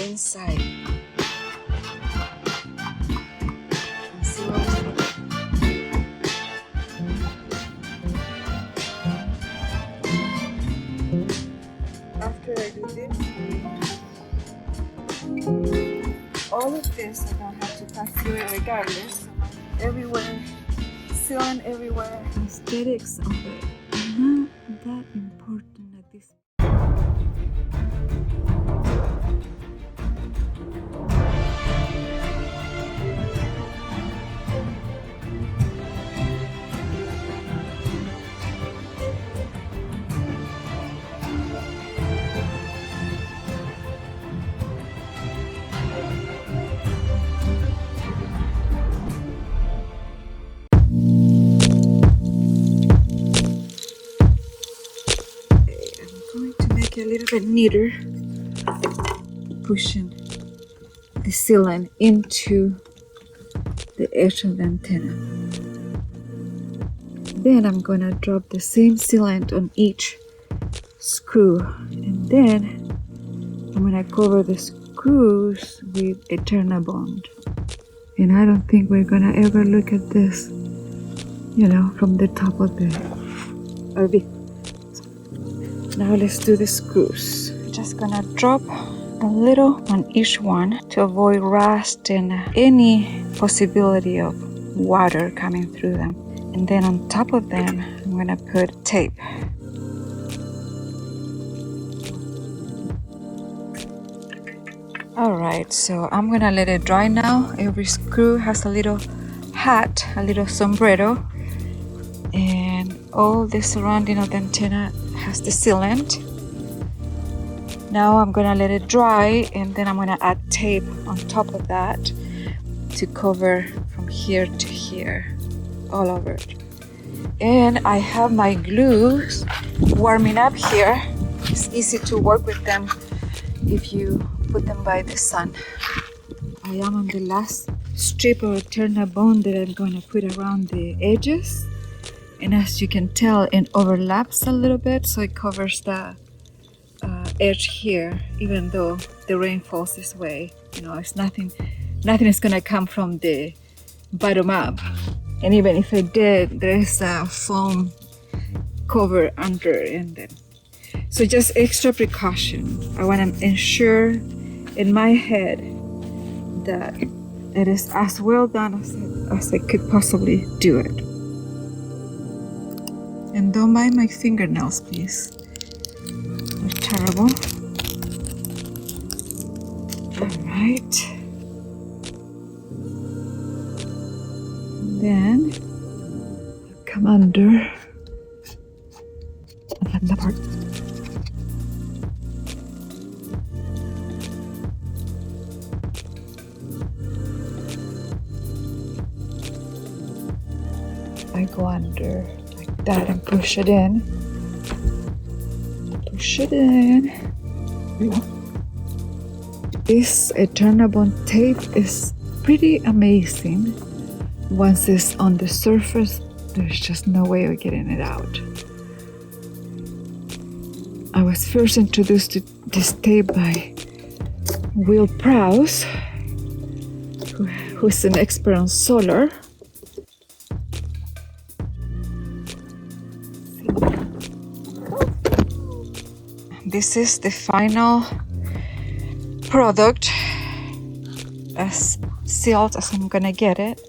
inside. See what it's like. After I do this, all of this I don't have to pass through it regardless. Everywhere, sealant everywhere. Aesthetics of it not that important at this point. A little bit neater, pushing the sealant into the edge of the antenna. Then I'm gonna drop the same sealant on each screw, and then I'm gonna cover the screws with ETERNABOND. And I don't think we're gonna ever look at this, you know, from the top of the RV. Now let's do the screws. Just gonna drop a little on each one to avoid rust and any possibility of water coming through them. And then on top of them, I'm gonna put tape. Alright, so I'm gonna let it dry now. Every screw has a little hat, a little sombrero, and all the surrounding of the antenna has the sealant. Now I'm gonna let it dry, and then I'm gonna add tape on top of that to cover from here to here, all over it. And I have my glues warming up here. It's easy to work with them if you put them by the sun. I am on the last strip of ETERNABOND that I'm going to put around the edges. And as you can tell, it overlaps a little bit, so it covers the edge here, even though the rain falls this way. You know, it's nothing is going to come from the bottom up. And even if it did, there's a foam cover under, and then so just extra precaution. I want to ensure in my head that it is as well done as I could possibly do it. And don't mind my fingernails, please. They're terrible. Alright. Then come under that part. I go under like that and push it in. Push it in. This ETERNABOND tape is pretty amazing. Once it's on the surface, there's just no way of getting it out. I was first introduced to this tape by Will Prowse, who's an expert on solar. This is the final product, as sealed as I'm gonna get it.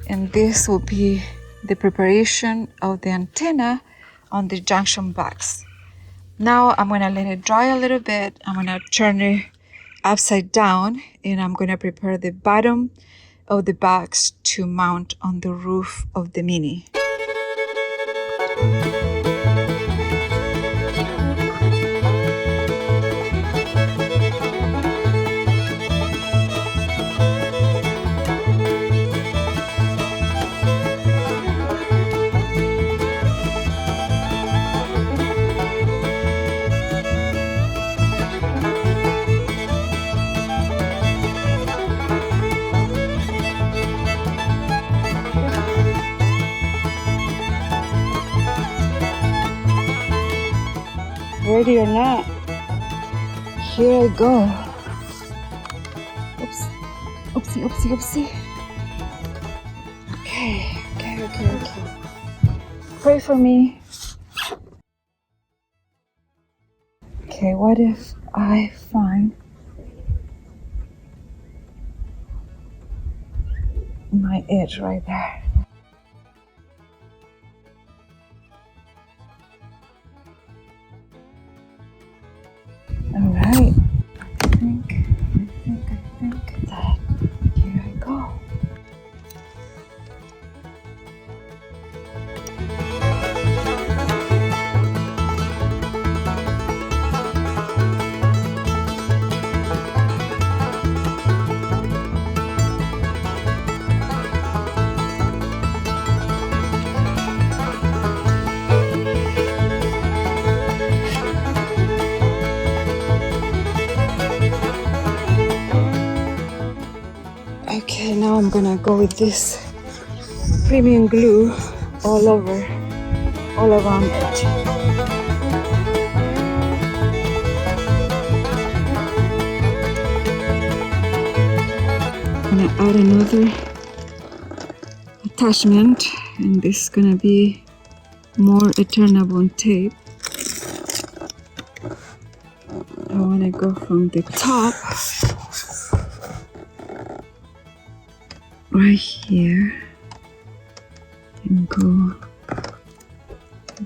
And this will be the preparation of the antenna on the junction box. Now I'm gonna let it dry a little bit. I'm gonna turn it upside down, and I'm gonna prepare the bottom of the box to mount on the roof of the Mini. Ready or not, here I go. Oopsie, oopsie, oopsie. Okay. Pray for me. Okay, what if I find my edge right there? All right. I think that here I go. Okay, now I'm gonna go with this premium glue all around it. I'm gonna add another attachment, and this is gonna be more ETERNABOND tape. I wanna go from the top right here and go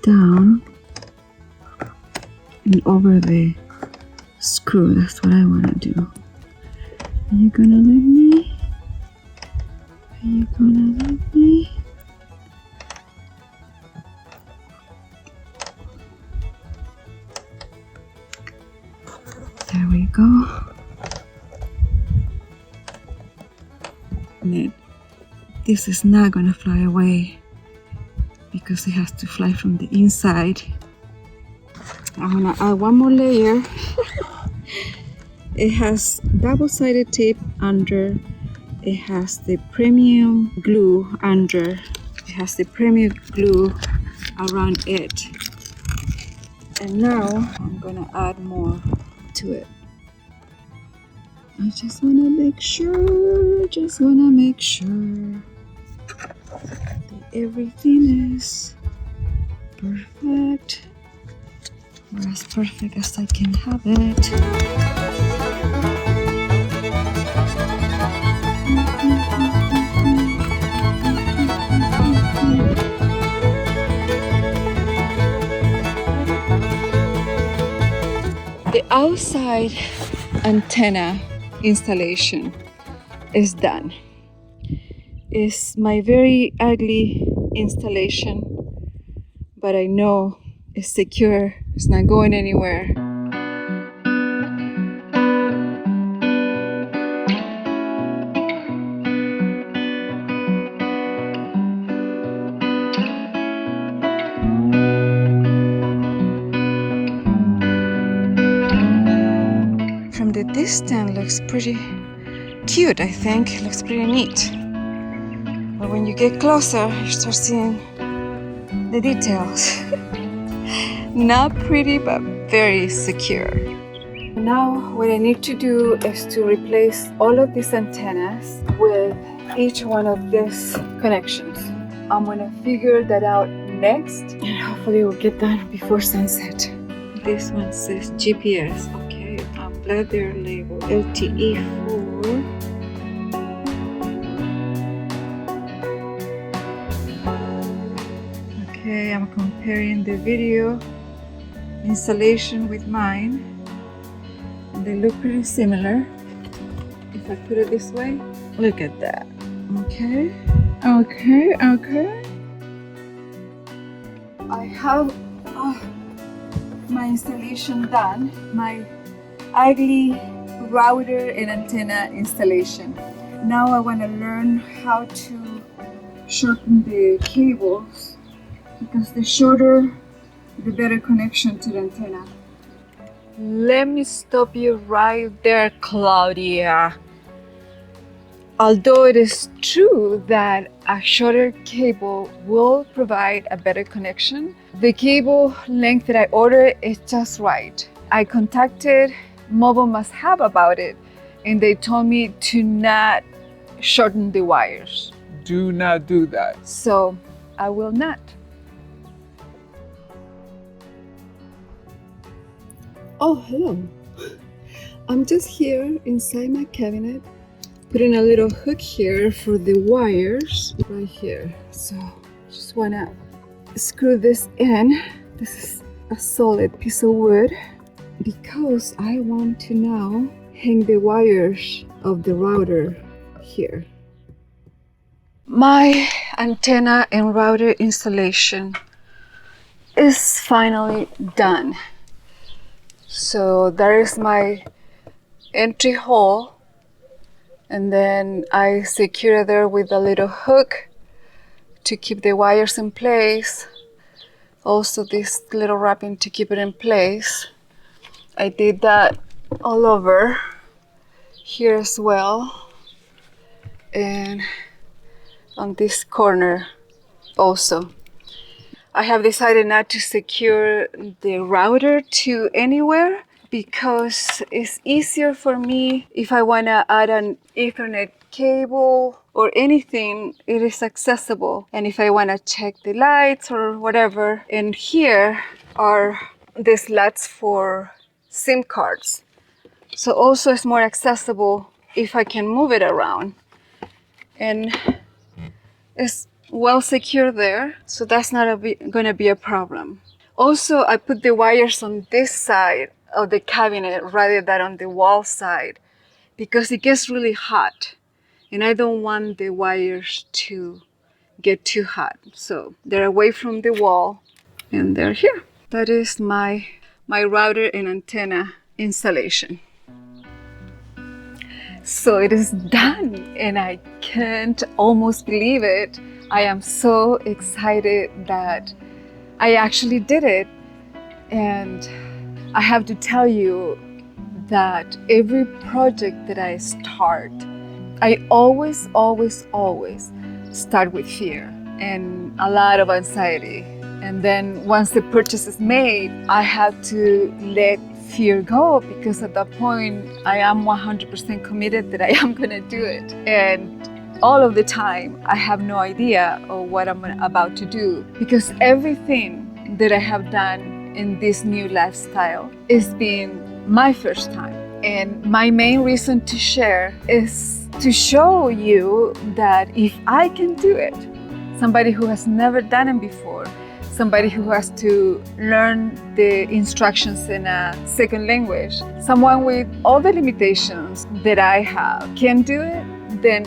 down and over the screw. That's what I want to do. Are you gonna let me? Are you gonna let me? There we go. And then this is not gonna fly away because it has to fly from the inside. I'm gonna add one more layer. It has double-sided tape under. It has the premium glue under. It has the premium glue around it. And now I'm gonna add more to it. I just wanna make sure that everything is perfect, or as perfect as I can have it. The outside antenna installation is done. It's my very ugly installation, but I know it's secure. It's not going anywhere. From the distance, looks pretty cute, I think. It looks pretty neat. But when you get closer, you start seeing the details. Not pretty, but very secure. Now, what I need to do is to replace all of these antennas with each one of these connections. I'm gonna figure that out next, and hopefully we'll get done before sunset. This one says GPS. Okay, I'm glad they're labeled LTE4. Okay, I'm comparing the video installation with mine, and they look pretty similar. If I put it this way, look at that. Okay. I have my installation done, my ugly router and antenna installation. Now I want to learn how to shorten the cables, because the shorter, the better connection to the antenna. Let me stop you right there, Claudia. Although it is true that a shorter cable will provide a better connection, the cable length that I ordered is just right. I contacted Mobile Must Have about it, and they told me to not shorten the wires. Do not do that. So I will not. Oh, hello. I'm just here inside my cabinet, putting a little hook here for the wires right here. So just wanna screw this in. This is a solid piece of wood because I want to now hang the wires of the router here. My antenna and router installation is finally done. So there is my entry hole, and then I secure there with a little hook to keep the wires in place. Also this little wrapping to keep it in place. I did that all over here as well, and on this corner also. I have decided not to secure the router to anywhere because it's easier for me if I want to add an Ethernet cable or anything, it is accessible. And if I want to check the lights or whatever, and here are the slots for SIM cards. So also it's more accessible if I can move it around. And it's well secure there, so that's not gonna be a problem. Also, I put the wires on this side of the cabinet rather than on the wall side because it gets really hot and I don't want the wires to get too hot. So they're away from the wall and they're here. That is my router and antenna installation. So it is done and I can't almost believe it. I am so excited that I actually did it. And I have to tell you that every project that I start, I always start with fear and a lot of anxiety. And then once the purchase is made, I have to let fear go because at that point I am 100% committed that I am gonna do it. And all of the time I have no idea of what I'm about to do because everything that I have done in this new lifestyle is being my first time. And my main reason to share is to show you that if I can do it, somebody who has never done it before, somebody who has to learn the instructions in a second language, someone with all the limitations that I have can do it, then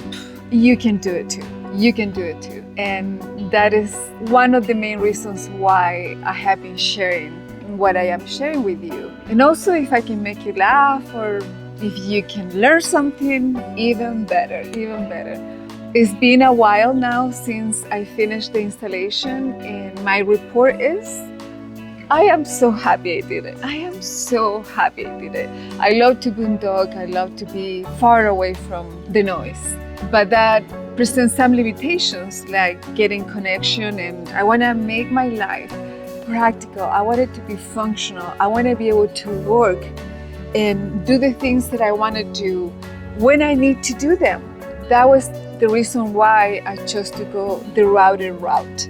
you can do it too. You can do it too. And that is one of the main reasons why I have been sharing what I am sharing with you. And also if I can make you laugh or if you can learn something, even better, even better. It's been a while now since I finished the installation and my report is, I am so happy I did it. I am so happy I did it. I love to boondog, I love to be far away from the noise. But that presents some limitations like getting connection, and I want to make my life practical. I want it to be functional. I want to be able to work and do the things that I want to do when I need to do them. That was the reason why I chose to go the routed route.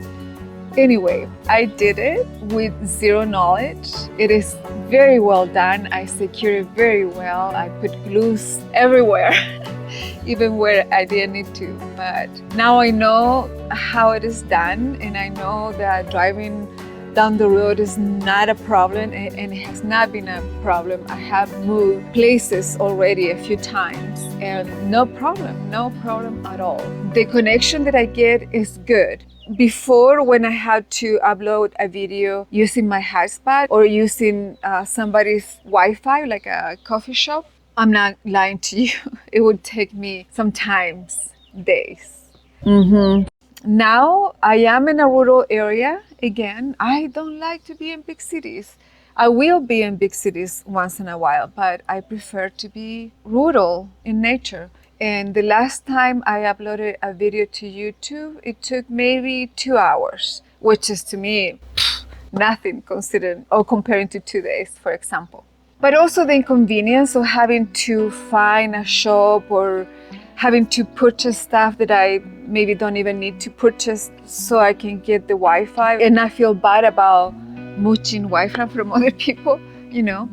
Anyway, I did it with zero knowledge. It is very well done. I secured it very well. I put glues everywhere. Even where I didn't need to. But now I know how it is done, and I know that driving down the road is not a problem, and it has not been a problem. I have moved places already a few times and no problem at all. The connection that I get is good. Before, when I had to upload a video using my hotspot or using somebody's Wi-Fi, like a coffee shop, I'm not lying to you. It would take me sometimes days. Now I am in a rural area again. I don't like to be in big cities. I will be in big cities once in a while, but I prefer to be rural in nature. And the last time I uploaded a video to YouTube, it took maybe 2 hours, which is to me nothing considering or comparing to 2 days, for example. But also the inconvenience of having to find a shop or having to purchase stuff that I maybe don't even need to purchase so I can get the Wi-Fi, and I feel bad about mooching Wi-Fi from other people, you know.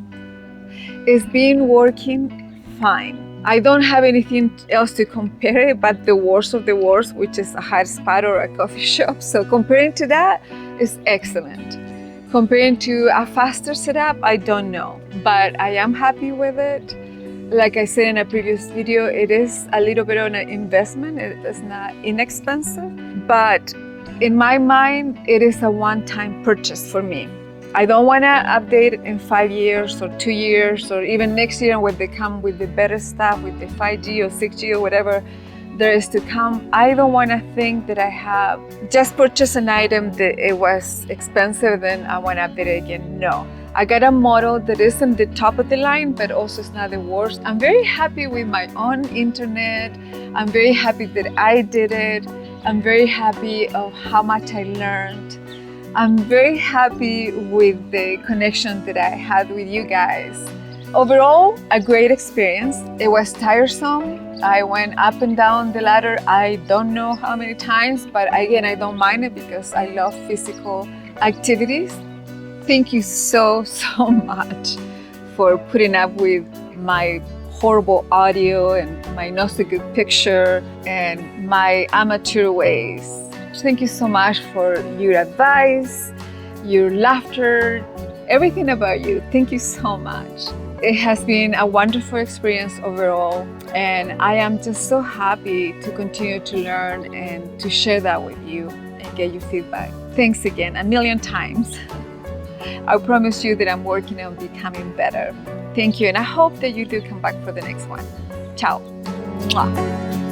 It's been working fine. I don't have anything else to compare it but the worst of the worst, which is a hot spot or a coffee shop. So comparing to that is excellent. Comparing to a faster setup, I don't know, but I am happy with it. Like I said in a previous video, it is a little bit of an investment. It is not inexpensive, but in my mind, it is a one-time purchase for me. I don't want to update it in 5 years or 2 years or even next year when they come with the better stuff, with the 5G or 6G or whatever there is to come. I don't want to think that I have just purchased an item that it was expensive, then I want to update it again. No. I got a model that isn't the top of the line, but also it's not the worst. I'm very happy with my own internet. I'm very happy that I did it. I'm very happy of how much I learned. I'm very happy with the connection that I had with you guys. Overall, a great experience. It was tiresome. I went up and down the ladder I don't know how many times, but again, I don't mind it because I love physical activities. Thank you so much for putting up with my horrible audio and my not so good picture and my amateur ways. Thank you so much for your advice, your laughter, everything about you. Thank you so much. It has been a wonderful experience overall, and I am just so happy to continue to learn and to share that with you and get your feedback. Thanks again, a million times. I promise you that I'm working on becoming better. Thank you, and I hope that you do come back for the next one. Ciao. Mwah.